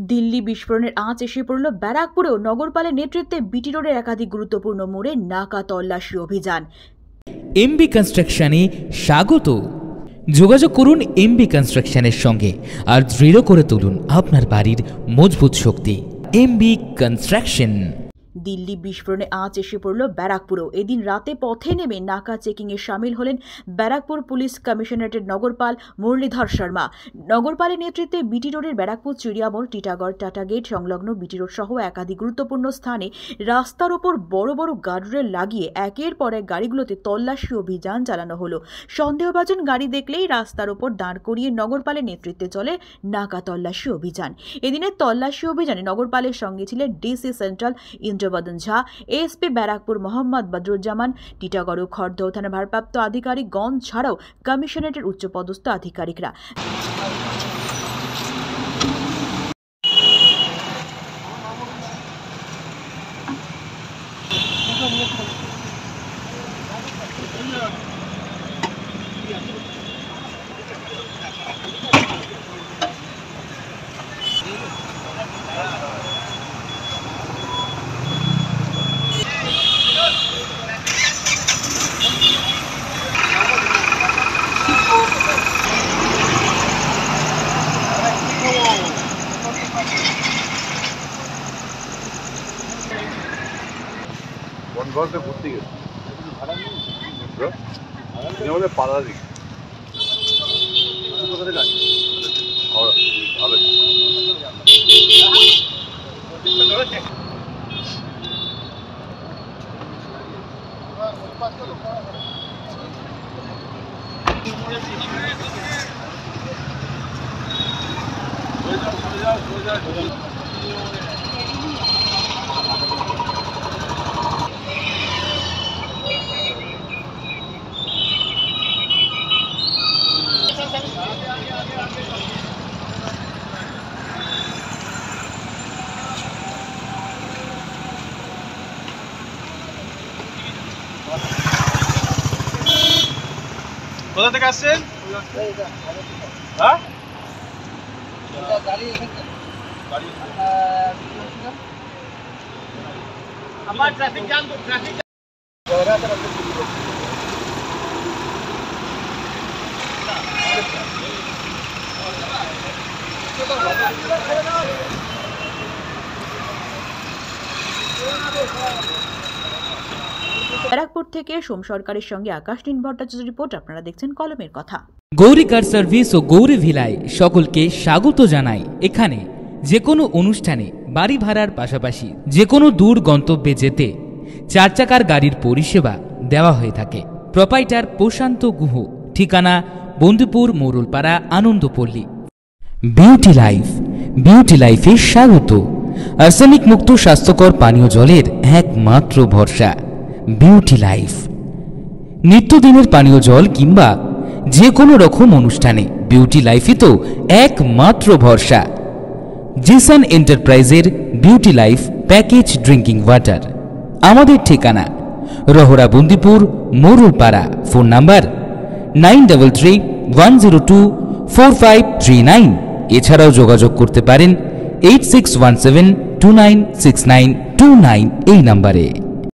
দিল্লি বিস্ফোরণের আঁচ এসে পড়ল ব্যারাকপুরেও। নগরপালের নেতৃত্বে বিটি রোডের একাধিক গুরুত্বপূর্ণ মোড়ে নাকা তল্লাশি অভিযান। এমবি কনস্ট্রাকশনে স্বাগত। যোগাযোগ করুন এমবি কনস্ট্রাকশনের সঙ্গে আর দৃঢ় করে তুলুন আপনার বাড়ির মজবুত শক্তি। MB construction. দিল্লি বিস্ফোরণে আঁচ এসে পড়ল ব্যারাকপুরেও। এদিন রাতে পথে নেমে নাকা চেকিংয়ে সামিল হলেন ব্যারাকপুর পুলিশ কমিশনারেটের নগরপাল মুরলীধর শর্মা। নগরপালের নেতৃত্বে বিটি রোডের ব্যারাকপুর চিড়িয়ামোড়, টিটাগড়, টাটা গেট সংলগ্ন বিটি রোড সহ একাধিক গুরুত্বপূর্ণ স্থানে রাস্তার ওপর বড় বড় গার্ডরেল লাগিয়ে একের পর এক গাড়িগুলোতে তল্লাশি অভিযান চালানো হলো। সন্দেহভাজন গাড়ি দেখলেই রাস্তার ওপর দাঁড় করিয়ে নগরপালের নেতৃত্বে চলে নাকা তল্লাশি অভিযান। এদিনের তল্লাশি অভিযানে নগরপালের সঙ্গে ছিলেন ডিসি সেন্ট্রাল ইন্দ্রবদন ঝা, এসপি ব্যারাকপুর মোহাম্মদ বদরুজ্জামান, টিটাগড় ও খড়দহ থানার ভারপ্রাপ্ত আধিকারিকগণ ছাড়াও কমিশনারেটের উচ্চপদস্থ আধিকারিকরা। ঘরতে ঘুরতে গেছে আমাদের পাড়া দিকে কোথা থেকে আসছেন? আমার ট্রাফিক জ্যাম তো ট্রাফিক ব্যারাকপুর থেকে সোম সরকারের সঙ্গে আকাশ নীল ভট্টাচার্য রিপোর্ট। আপনারা দেখছেন কলমের কথা। গৌরী কার সার্ভিস ও গৌরী ভিলায় সকলকে স্বাগত জানাই। এখানে যে কোনো অনুষ্ঠানে বাড়ি ভাড়ার পাশাপাশি যে কোনো দূর গন্তব্যে যেতে 4 চাকার গাড়ির পরিষেবা দেওয়া হয়ে থাকে। প্রোপাইটার প্রশান্ত গুহ, ঠিকানা বন্দুপুর মোরলপাড়া, আনন্দপল্লী। বিউটি লাইফ, বিউটি লাইফে স্বাগত। আর্সেনিক মুক্ত স্বাস্থ্যকর পানীয় জলের একমাত্র ভরসা বিউটি লাইফ। নিত্যদিনের পানীয় জল কিংবা যে কোনো রকম অনুষ্ঠানে বিউটি লাইফই তো একমাত্র ভরসা। জিসান এন্টারপ্রাইজের beauty life package drinking water. আমাদের ঠিকানা রহরা বন্দিপুর মোরলপাড়া। Phone number 9331024539। এছাড়াও যোগাযোগ করতে পারেন 8617296929 এই নাম্বারে।